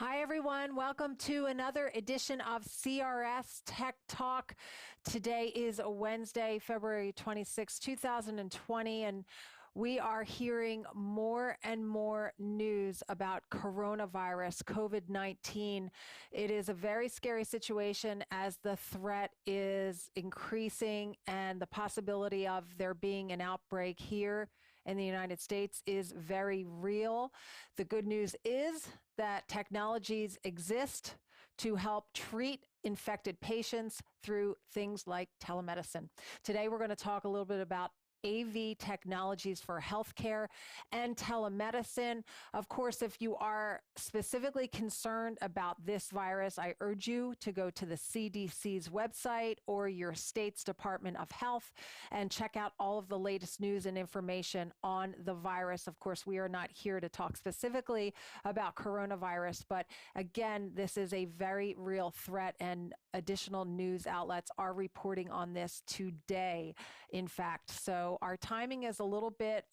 Hi, everyone. Welcome to another edition of CRS Tech Talk. Today is a Wednesday, February 26, 2020, and we are hearing more and more news about coronavirus, COVID-19. It is a very scary situation as the threat is increasing and the possibility of there being an outbreak here in the United States is very real. The good news is that technologies exist to help treat infected patients through things like telemedicine. Today, we're going to talk a little bit about AV technologies for healthcare and telemedicine. Of course, if you are specifically concerned about this virus, I urge you to go to the CDC's website or your state's Department of Health and check out all of the latest news and information on the virus. Of course, we are not here to talk specifically about coronavirus, but again, this is a very real threat, and additional news outlets are reporting on this today, in fact. So our timing is a little bit,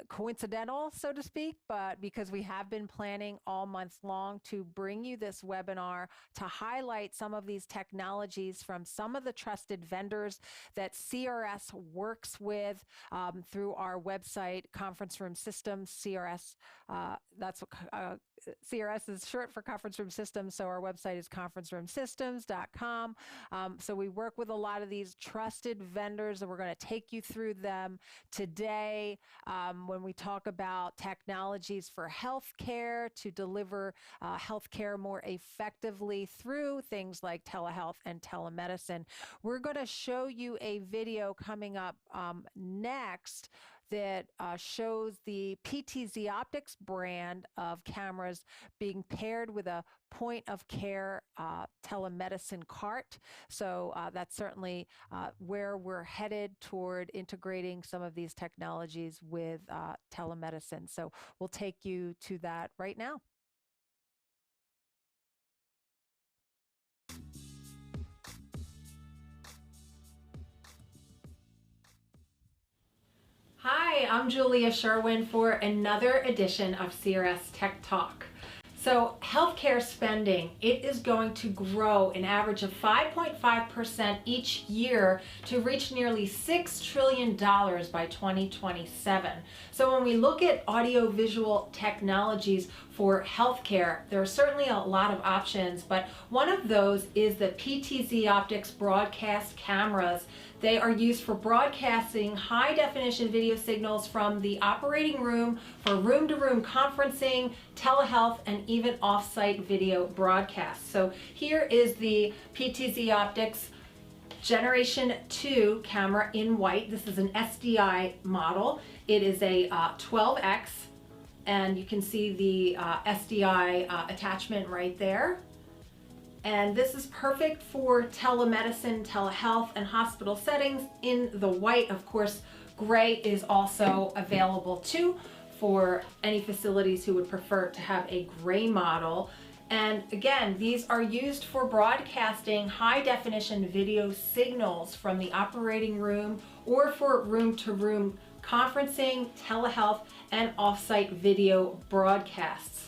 coincidental, so to speak, but because we have been planning all month long to bring you this webinar to highlight some of these technologies from some of the trusted vendors that CRS works with through our website, Conference Room Systems, CRS. That's what CRS is short for Conference Room Systems, so our website is conferenceroomsystems.com. So we work with a lot of these trusted vendors, and we're going to take you through them today when we talk about technologies for healthcare to deliver healthcare more effectively through things like telehealth and telemedicine. We're going to show you a video coming up next that shows the PTZ Optics brand of cameras being paired with a point of care telemedicine cart. So that's certainly where we're headed toward integrating some of these technologies with telemedicine. So we'll take you to that right now. Hi, I'm Julia Sherwin for another edition of CRS Tech Talk. So healthcare spending, it is going to grow an average of 5.5% each year to reach nearly $6 trillion by 2027. So when we look at audiovisual technologies for healthcare, there are certainly a lot of options, but one of those is the PTZ Optics broadcast cameras. They are used for broadcasting high-definition video signals from the operating room for room-to-room conferencing, telehealth, and even off-site video broadcasts. So here is the PTZ Optics Generation 2 camera in white. This is an SDI model. It is a 12X, and you can see the SDI attachment right there. And this is perfect for telemedicine, telehealth, and hospital settings in the white. Of course, gray is also available too for any facilities who would prefer to have a gray model. And again, these are used for broadcasting high definition video signals from the operating room or for room-to-room conferencing, telehealth, and off-site video broadcasts.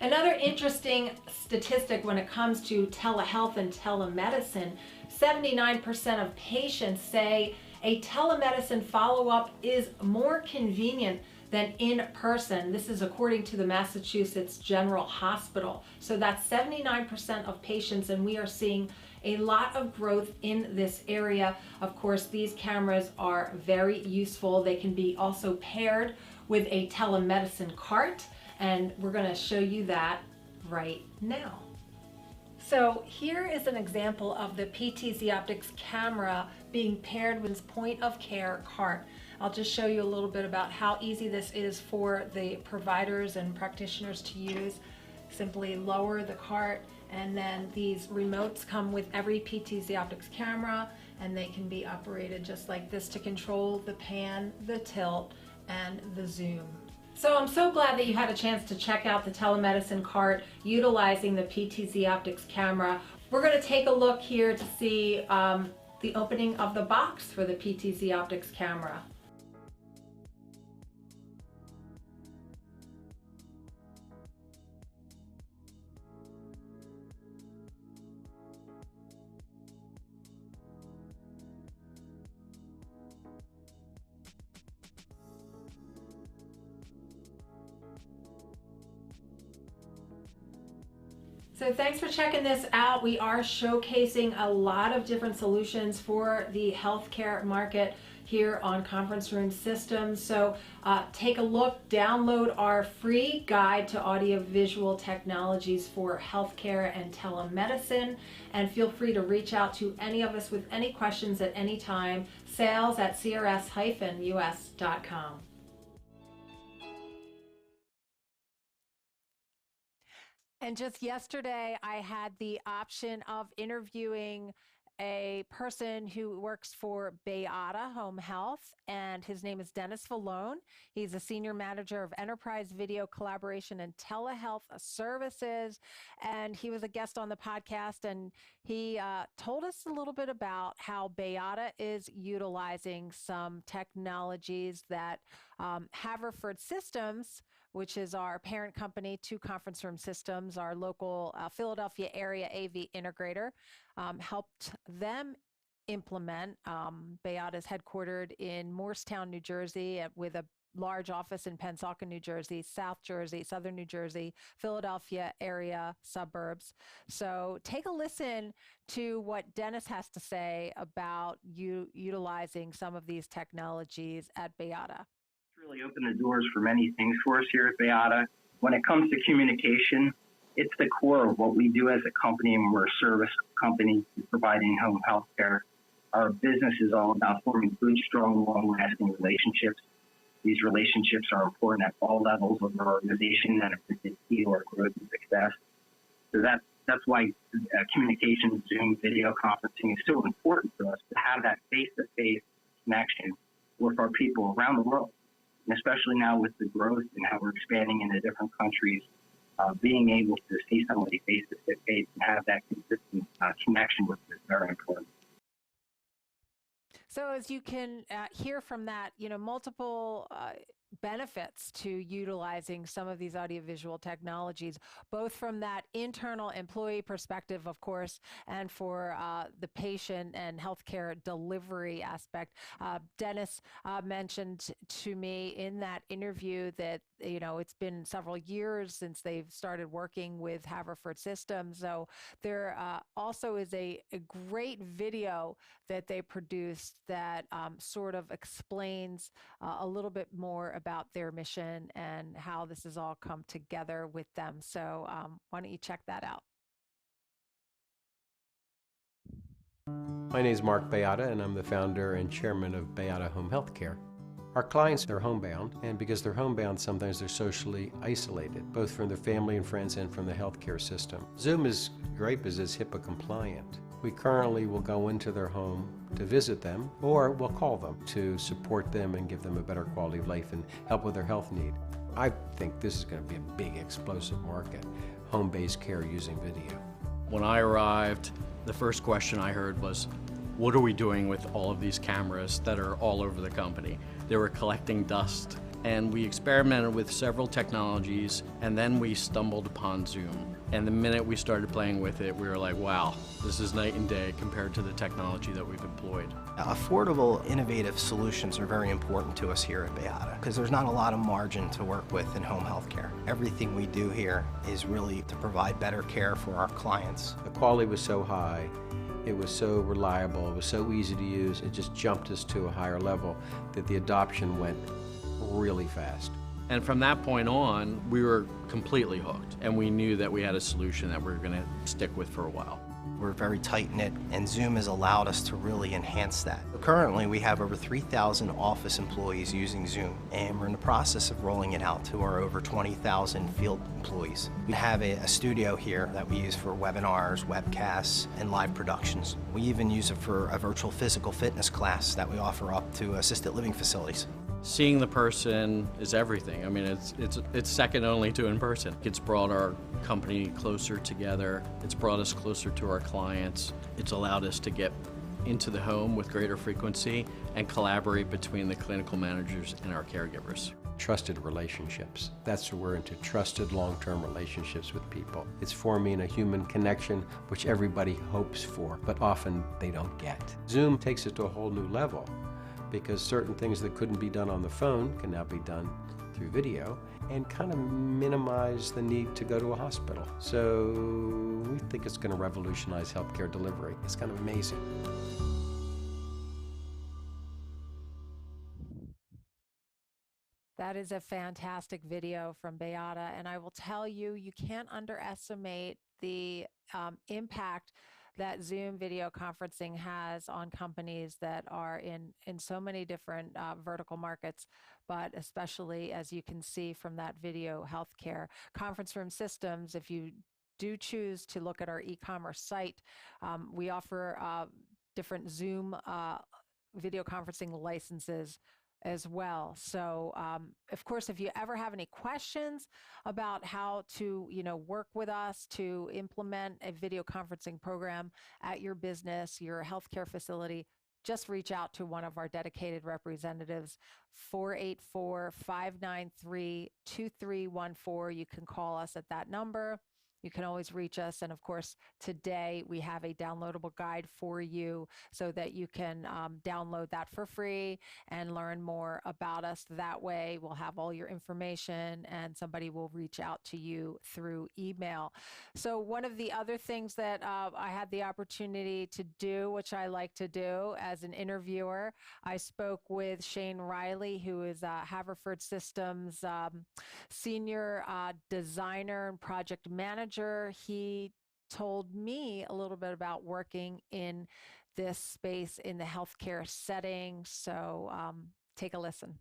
Another interesting statistic when it comes to telehealth and telemedicine, 79% of patients say a telemedicine follow-up is more convenient than in person. This is according to the Massachusetts General Hospital. So that's 79% of patients, and we are seeing a lot of growth in this area. Of course, these cameras are very useful. They can be also paired with a telemedicine cart, and we're going to show you that right now. So here is an example of the PTZ Optics camera being paired with this point of care cart. I'll just show you a little bit about how easy this is for the providers and practitioners to use. Simply lower the cart, and then these remotes come with every PTZ Optics camera, and they can be operated just like this to control the pan, the tilt, and the zoom. So I'm so glad that you had a chance to check out the telemedicine cart utilizing the PTZ Optics camera. We're going to take a look here to see the opening of the box for the PTZ Optics camera. So thanks for checking this out. We are showcasing a lot of different solutions for the healthcare market here on Conference Room Systems. So take a look, download our free guide to audiovisual technologies for healthcare and telemedicine, and feel free to reach out to any of us with any questions at any time. sales@crs-us.com. And just yesterday, I had the option of interviewing a person who works for Beata Home Health, and his name is Dennis Vallone. He's a senior manager of enterprise video collaboration and telehealth services, and he was a guest on the podcast, and he told us a little bit about how Beata is utilizing some technologies that Haverford Systems, which is our parent company to Conference Room Systems, our local Philadelphia area AV integrator, helped them implement. Beata is headquartered in Morristown, New Jersey, with a large office in Pensacola, New Jersey, South Jersey, Southern New Jersey, Philadelphia area suburbs. So take a listen to what Dennis has to say about utilizing some of these technologies at Beata. Really opened the doors for many things for us here at Beata. When it comes to communication, it's the core of what we do as a company, and we're a service company providing home health care. Our business is all about forming good, strong, long-lasting relationships. These relationships are important at all levels of our organization, and it's key to our growth and success. So that's why communication, Zoom, video conferencing is so important for us, to have that face-to-face connection with our people around the world. And especially now with the growth and how we're expanding into different countries, being able to see somebody face to face and have that consistent connection with them is very important. So as you can hear from that, multiple benefits to utilizing some of these audiovisual technologies, both from that internal employee perspective, of course, and for the patient and healthcare delivery aspect. Dennis mentioned to me in that interview that, it's been several years since they've started working with Haverford Systems. So there also is a great video that they produced that sort of explains a little bit more about their mission and how this has all come together with them. So why don't you check that out? My name is Mark Beata, and I'm the founder and chairman of Beata Home Healthcare. Our clients are homebound, and because they're homebound, sometimes they're socially isolated, both from their family and friends and from the healthcare system. Zoom is great because it's HIPAA compliant. We currently will go into their home to visit them, or we'll call them to support them and give them a better quality of life and help with their health need. I think this is going to be a big explosive market, home-based care using video. When I arrived, the first question I heard was, what are we doing with all of these cameras that are all over the company? They were collecting dust, and we experimented with several technologies, and then we stumbled upon Zoom. And the minute we started playing with it, we were like, wow, this is night and day compared to the technology that we've employed. Affordable, innovative solutions are very important to us here at Beata because there's not a lot of margin to work with in home health care. Everything we do here is really to provide better care for our clients. The quality was so high, it was so reliable, it was so easy to use, it just jumped us to a higher level that the adoption went really fast. And from that point on, we were completely hooked, and we knew that we had a solution that we were going to stick with for a while. We're very tight-knit, and Zoom has allowed us to really enhance that. Currently, we have over 3,000 office employees using Zoom, and we're in the process of rolling it out to our over 20,000 field employees. We have a studio here that we use for webinars, webcasts, and live productions. We even use it for a virtual physical fitness class that we offer up to assisted living facilities. Seeing the person is everything. I mean, it's second only to in person. It's brought our company closer together. It's brought us closer to our clients. It's allowed us to get into the home with greater frequency and collaborate between the clinical managers and our caregivers. Trusted relationships. That's what we're into, trusted long-term relationships with people. It's forming a human connection which everybody hopes for, but often they don't get. Zoom takes it to a whole new level, because certain things that couldn't be done on the phone can now be done through video and kind of minimize the need to go to a hospital. So we think it's going to revolutionize healthcare delivery. It's kind of amazing. That is a fantastic video from Beata, and I will tell you, you can't underestimate the impact that Zoom video conferencing has on companies that are in so many different vertical markets, but especially, as you can see from that video, healthcare. Conference room systems, if you do choose to look at our e-commerce site, we offer different Zoom video conferencing licenses as well. So, of course, if you ever have any questions about how to, work with us to implement a video conferencing program at your business, your healthcare facility, just reach out to one of our dedicated representatives, 484-593-2314. You can call us at that number. You can always reach us. And of course, today we have a downloadable guide for you so that you can download that for free and learn more about us. That way we'll have all your information and somebody will reach out to you through email. So one of the other things that I had the opportunity to do, which I like to do as an interviewer, I spoke with Shane Riley, who is Haverford Systems senior designer and project manager. He told me a little bit about working in this space in the healthcare setting. So take a listen.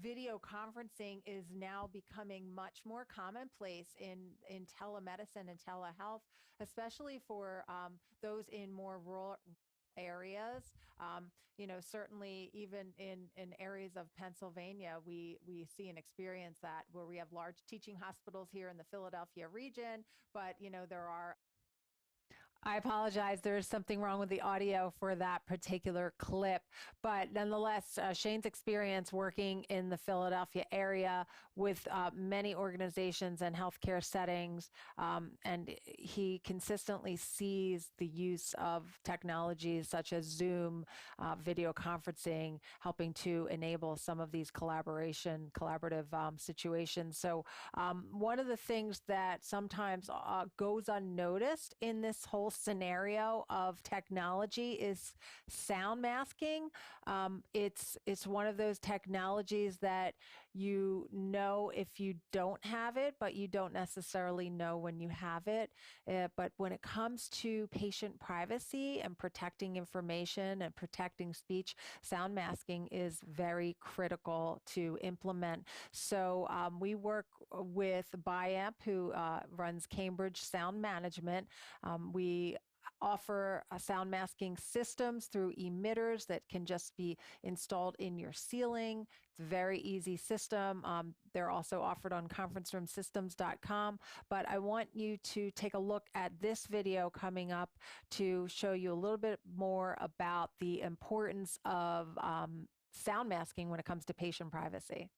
Video conferencing is now becoming much more commonplace in telemedicine and telehealth, especially for those in more rural areas. Certainly even in areas of Pennsylvania, we see and experience that, where we have large teaching hospitals here in the Philadelphia region, but there are I apologize. There's something wrong with the audio for that particular clip. But nonetheless, Shane's experience working in the Philadelphia area with many organizations and healthcare settings, and he consistently sees the use of technologies such as Zoom, video conferencing, helping to enable some of these collaborative situations. So one of the things that sometimes goes unnoticed in this whole scenario of technology is sound masking. It's one of those technologies that if you don't have it, but you don't necessarily know when you have it. But when it comes to patient privacy and protecting information and protecting speech, sound masking is very critical to implement. So we work with Beata, who runs Cambridge Sound Management. We offer sound masking systems through emitters that can just be installed in your ceiling. It's a very easy system. They're also offered on conferenceroomsystems.com. But I want you to take a look at this video coming up to show you a little bit more about the importance of sound masking when it comes to patient privacy.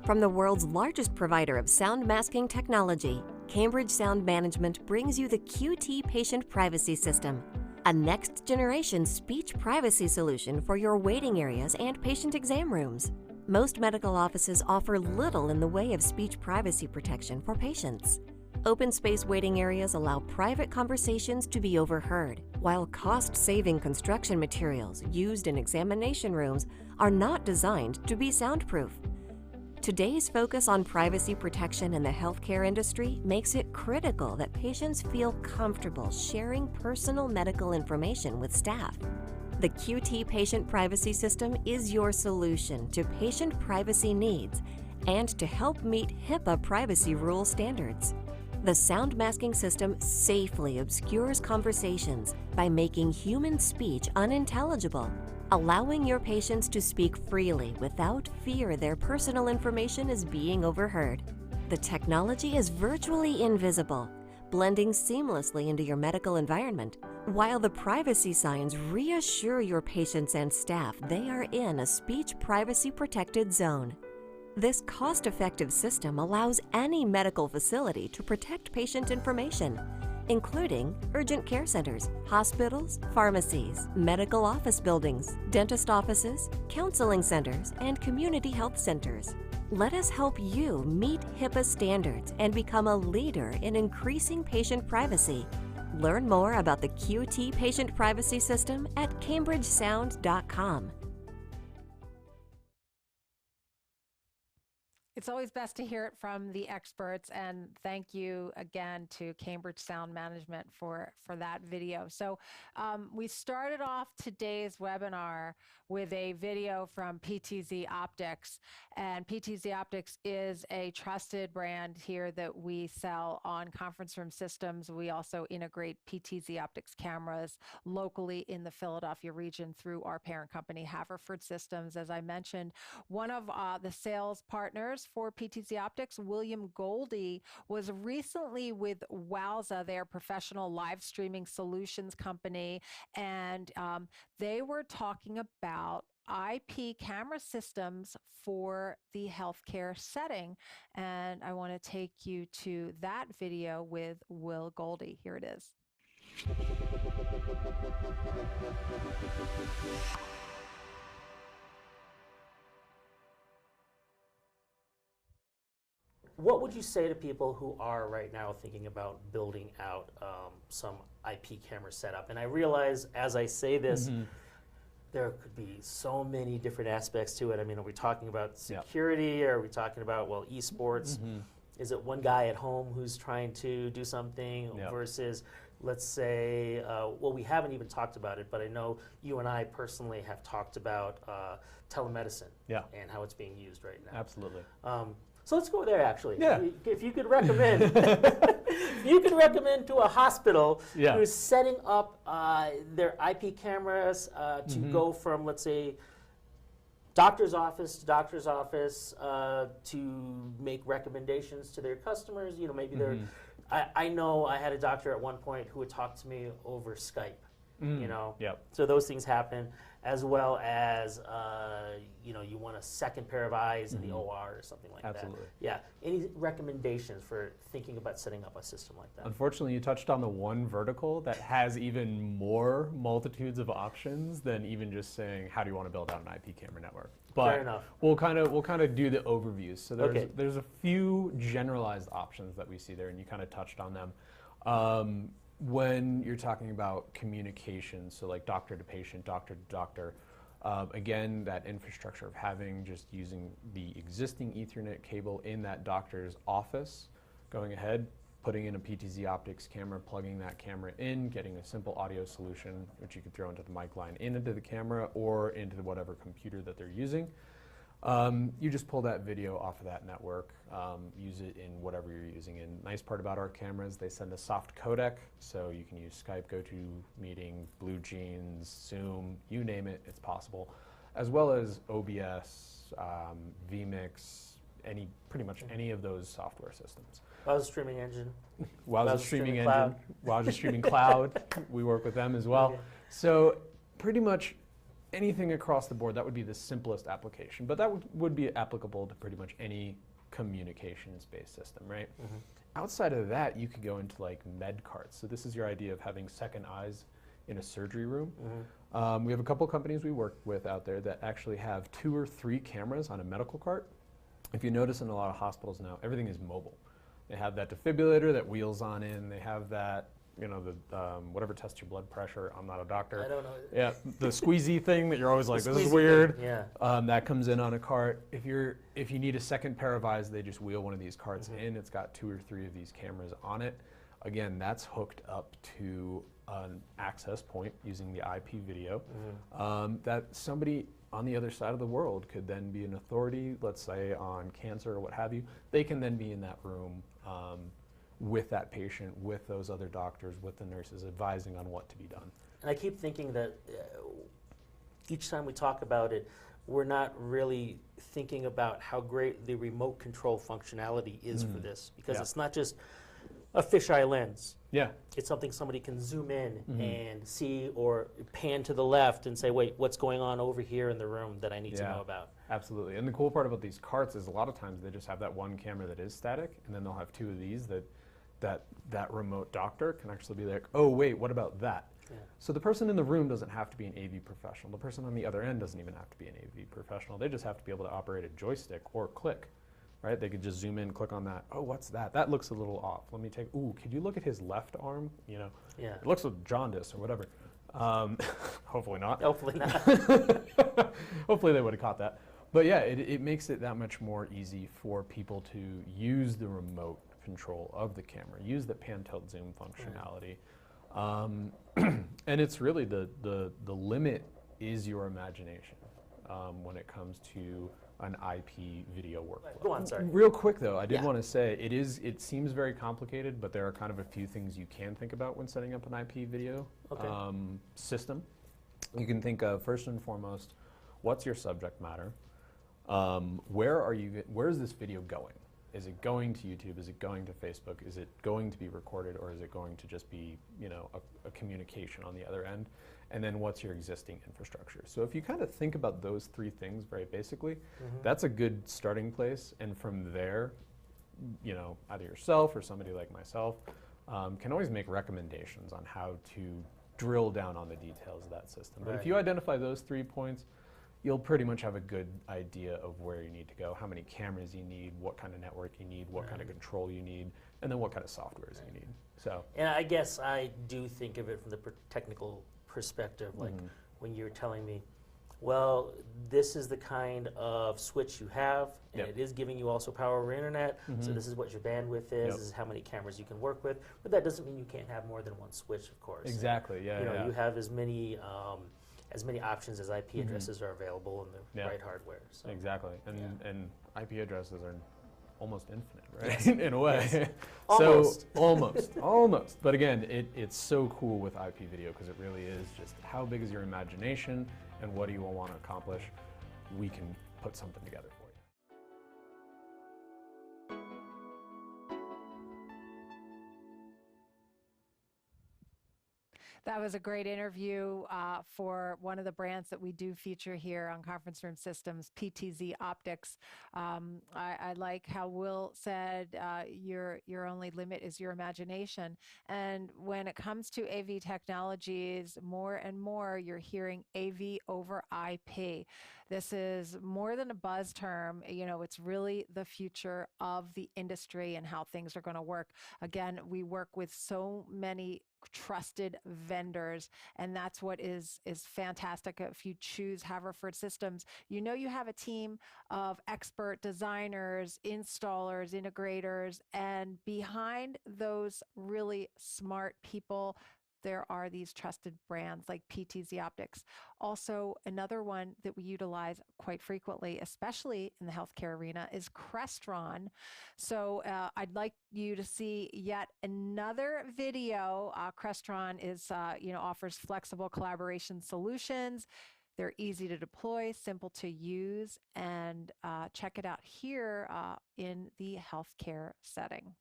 From the world's largest provider of sound masking technology, Cambridge Sound Management brings you the QT Patient Privacy System, a next-generation speech privacy solution for your waiting areas and patient exam rooms. Most medical offices offer little in the way of speech privacy protection for patients. Open space waiting areas allow private conversations to be overheard, while cost-saving construction materials used in examination rooms are not designed to be soundproof. Today's focus on privacy protection in the healthcare industry makes it critical that patients feel comfortable sharing personal medical information with staff. The QT Patient Privacy System is your solution to patient privacy needs and to help meet HIPAA privacy rule standards. The sound masking system safely obscures conversations by making human speech unintelligible, allowing your patients to speak freely without fear their personal information is being overheard. The technology is virtually invisible, blending seamlessly into your medical environment, while the privacy signs reassure your patients and staff they are in a speech privacy protected zone. This cost-effective system allows any medical facility to protect patient information, including urgent care centers, hospitals, pharmacies, medical office buildings, dentist offices, counseling centers, and community health centers. Let us help you meet HIPAA standards and become a leader in increasing patient privacy. Learn more about the QT Patient Privacy System at cambridgesound.com. It's always best to hear it from the experts, and thank you again to Cambridge Sound Management for that video. So we started off today's webinar with a video from PTZ Optics, and PTZ Optics is a trusted brand here that we sell on conference room systems. We also integrate PTZ Optics cameras locally in the Philadelphia region through our parent company, Haverford Systems. As I mentioned, one of the sales partners for PTZ Optics, William Goldie, was recently with Wowza, their professional live streaming solutions company, and they were talking about IP camera systems for the healthcare setting. And I want to take you to that video with Will Goldie. Here it is. What would you say to people who are right now thinking about building out some IP camera setup? And I realize as I say this, there could be so many different aspects to it. I mean, are we talking about security? Are we talking about, well, esports? Is it one guy at home who's trying to do something versus, let's say, well, we haven't even talked about it, but I know you and I personally have talked about telemedicine and how it's being used right now. Absolutely. So let's go there, actually. Yeah. If you could recommend, if you could recommend to a hospital who's setting up their IP cameras to go from, let's say, doctor's office to doctor's office to make recommendations to their customers. You know, maybe they're. I know I had a doctor at one point who would talk to me over Skype. You know, so those things happen, as well as you know, you want a second pair of eyes in the OR or something like that. Yeah. Any recommendations for thinking about setting up a system like that? Unfortunately, you touched on the one vertical that has even more multitudes of options than even just saying, how do you want to build out an IP camera network? But fair enough. We'll kind of do the overviews. So there's a few generalized options that we see there, and you kind of touched on them. When you're talking about communication, so like doctor to patient, doctor to doctor, again, that infrastructure of using the existing Ethernet cable in that doctor's office, going ahead, putting in a PTZ Optics camera, plugging that camera in, getting a simple audio solution, which you could throw into the mic line into the camera or into whatever computer that they're using. You just pull that video off of that network, use it in whatever you're using. And nice part about our cameras, they send a soft codec, so you can use Skype, GoToMeeting, BlueJeans, Zoom, you name it, it's possible, as well as OBS, vMix, pretty much any of those software systems. Wowza Streaming Engine. Wowza Streaming Engine. Wowza Streaming Cloud. We work with them as well. So pretty much anything across the board, that would be the simplest application, but that would be applicable to pretty much any communications-based system, right? Outside of that, you could go into like med carts. So this is your idea of having second eyes in a surgery room. We have a couple companies we work with out there that actually have 2 or 3 cameras on a medical cart. If you notice in a lot of hospitals now, everything is mobile. They have that defibrillator that wheels on in. They have that, you know, the whatever tests your blood pressure. I'm not a doctor. I don't know. Yeah, the squeezy thing that you're always like, this is weird. Thing, yeah. That comes in on a cart. If you need a second pair of eyes, they just wheel one of these carts in. It's got 2 or 3 of these cameras on it. Again, that's hooked up to an access point using the IP video that somebody on the other side of the world could then be an authority, let's say on cancer or what have you. They can then be in that room with that patient, with those other doctors, with the nurses, advising on what to be done. And I keep thinking that each time we talk about it, we're not really thinking about how great the remote control functionality is for this, because it's not just a fisheye lens. Yeah. It's something somebody can zoom in and see, or pan to the left and say, wait, what's going on over here in the room that I need to know about? Absolutely. And the cool part about these carts is a lot of times they just have that one camera that is static, and then they'll have 2 of these that that remote doctor can actually be like, oh wait, what about that? Yeah. So the person in the room doesn't have to be an AV professional. The person on the other end doesn't even have to be an AV professional. They just have to be able to operate a joystick or click, right? They could just zoom in, click on that. Oh, what's that? That looks a little off. Let me take, ooh, could you look at his left arm? You know, Yeah. it looks like jaundice or whatever. Hopefully not. Hopefully not. Hopefully they would have caught that. But yeah, it makes it that much more easy for people to use the remote control of the camera, use the pan tilt zoom functionality. And it's really the limit is your imagination when it comes to an IP video workflow. Go on, sorry. Real quick though, I did want to say it seems very complicated, but there are kind of a few things you can think about when setting up an IP video system. You can think of, first and foremost, what's your subject matter? Where is this video going? Is it going to YouTube? Is it going to Facebook? Is it going to be recorded, or is it going to just be, you know, a communication on the other end? And then what's your existing infrastructure? So if you kind of think about those three things very basically, that's a good starting place. And from there, you know, either yourself or somebody like myself can always make recommendations on how to drill down on the details of that system. But if you identify those 3 points, you'll pretty much have a good idea of where you need to go, how many cameras you need, what kind of network you need, what kind of control you need, and then what kind of softwares you need. So, and I guess I do think of it from the technical perspective, like when you're telling me, well, this is the kind of switch you have, and it is giving you also power over internet, so this is what your bandwidth is, this is how many cameras you can work with, but that doesn't mean you can't have more than one switch, of course. Exactly, You have as many options as IP addresses are available in the right hardware. So. Exactly, and IP addresses are almost infinite, right? In a way. Yes. Almost. So, almost. But again, it's so cool with IP video because it really is just how big is your imagination and what do you want to accomplish? We can put something together for you. That was a great interview for one of the brands that we do feature here on Conference Room Systems, PTZ Optics. I like how Will said your only limit is your imagination. And when it comes to AV technologies, more and more you're hearing AV over IP. This is more than a buzz term. You know, it's really the future of the industry and how things are going to work. Again, we work with so many trusted vendors, and that's what is fantastic. If you choose Haverford Systems, you know you have a team of expert designers, installers, integrators, and behind those really smart people, there are these trusted brands like PTZ Optics. Also, another one that we utilize quite frequently, especially in the healthcare arena, is Crestron. So I'd like you to see yet another video. Crestron is, offers flexible collaboration solutions. They're easy to deploy, simple to use, and check it out here in the healthcare setting.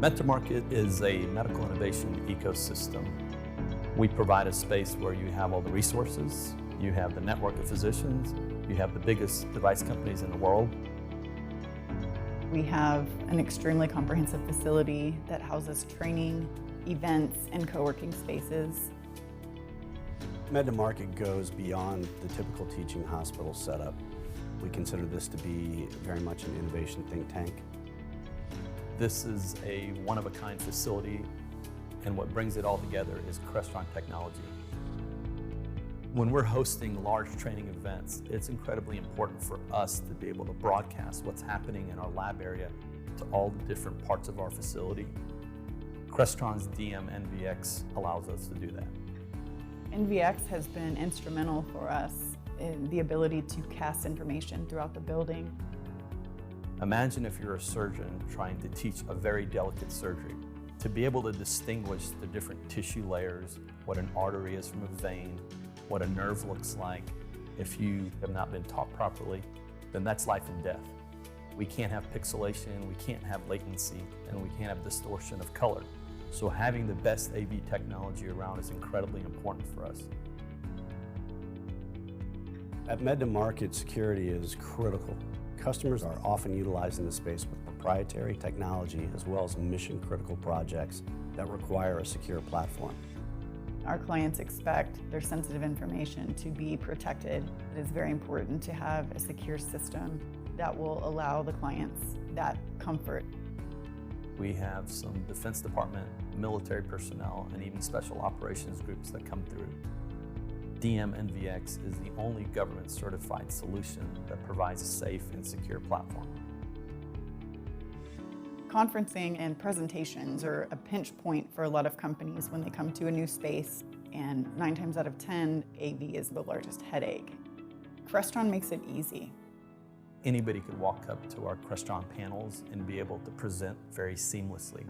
MedtoMarket is a medical innovation ecosystem. We provide a space where you have all the resources, you have the network of physicians, you have the biggest device companies in the world. We have an extremely comprehensive facility that houses training, events, and co-working spaces. MedtoMarket goes beyond the typical teaching hospital setup. We consider this to be very much an innovation think tank. This is a one-of-a-kind facility, and what brings it all together is Crestron technology. When we're hosting large training events, it's incredibly important for us to be able to broadcast what's happening in our lab area to all the different parts of our facility. Crestron's DM NVX allows us to do that. NVX has been instrumental for us in the ability to cast information throughout the building. Imagine if you're a surgeon trying to teach a very delicate surgery. To be able to distinguish the different tissue layers, what an artery is from a vein, what a nerve looks like, if you have not been taught properly, then that's life and death. We can't have pixelation, we can't have latency, and we can't have distortion of color. So having the best AV technology around is incredibly important for us. At MedtoMarket, security is critical. Customers are often utilizing the space with proprietary technology as well as mission-critical projects that require a secure platform. Our clients expect their sensitive information to be protected. It is very important to have a secure system that will allow the clients that comfort. We have some Defense Department, military personnel, and even special operations groups that come through. DMNVX is the only government-certified solution that provides a safe and secure platform. Conferencing and presentations are a pinch point for a lot of companies when they come to a new space, and 9 times out of 10, AV is the largest headache. Crestron makes it easy. Anybody could walk up to our Crestron panels and be able to present very seamlessly.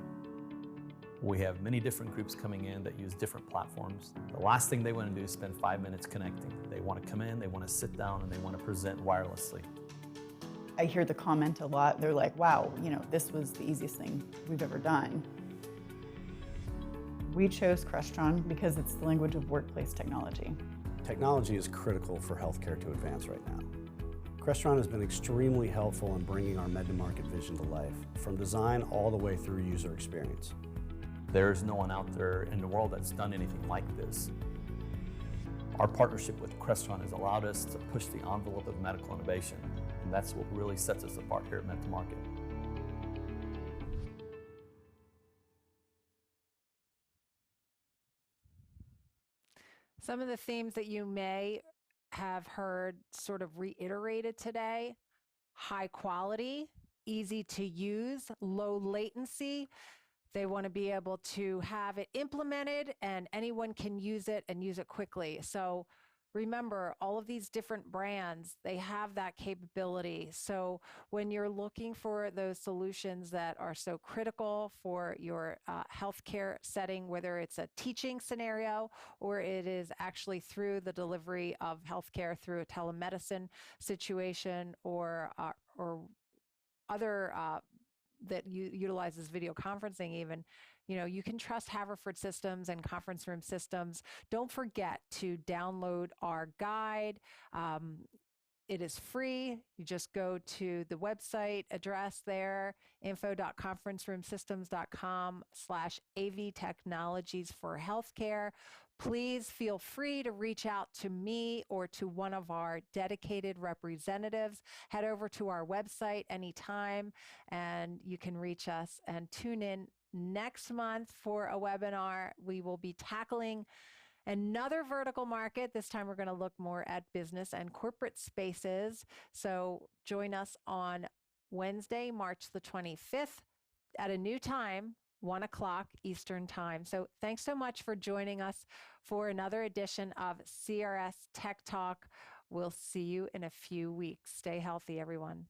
We have many different groups coming in that use different platforms. The last thing they want to do is spend 5 minutes connecting. They want to come in, they want to sit down, and they want to present wirelessly. I hear the comment a lot. They're like, wow, this was the easiest thing we've ever done. We chose Crestron because it's the language of workplace technology. Technology is critical for healthcare to advance right now. Crestron has been extremely helpful in bringing our MedtoMarket vision to life, from design all the way through user experience. There's no one out there in the world that's done anything like this. Our partnership with Crestron has allowed us to push the envelope of medical innovation, and that's what really sets us apart here at MedtoMarket. Some of the themes that you may have heard sort of reiterated today: high quality, easy to use, low latency. They want to be able to have it implemented and anyone can use it and use it quickly. So remember, all of these different brands, they have that capability. So when you're looking for those solutions that are so critical for your healthcare setting, whether it's a teaching scenario or it is actually through the delivery of healthcare through a telemedicine situation or other that utilizes video conferencing even, you can trust Haverford Systems and Conference Room Systems. Don't forget to download our guide. It is free. You just go to the website address there, info.conferenceroomsystems.com/AV Technologies for Healthcare. Please feel free to reach out to me or to one of our dedicated representatives. Head over to our website anytime and you can reach us, and tune in next month for a webinar. We will be tackling another vertical market. This time we're going to look more at business and corporate spaces. So join us on Wednesday, March the 25th at a new time, 1 o'clock Eastern Time. So thanks so much for joining us for another edition of CRS Tech Talk. We'll see you in a few weeks. Stay healthy, everyone.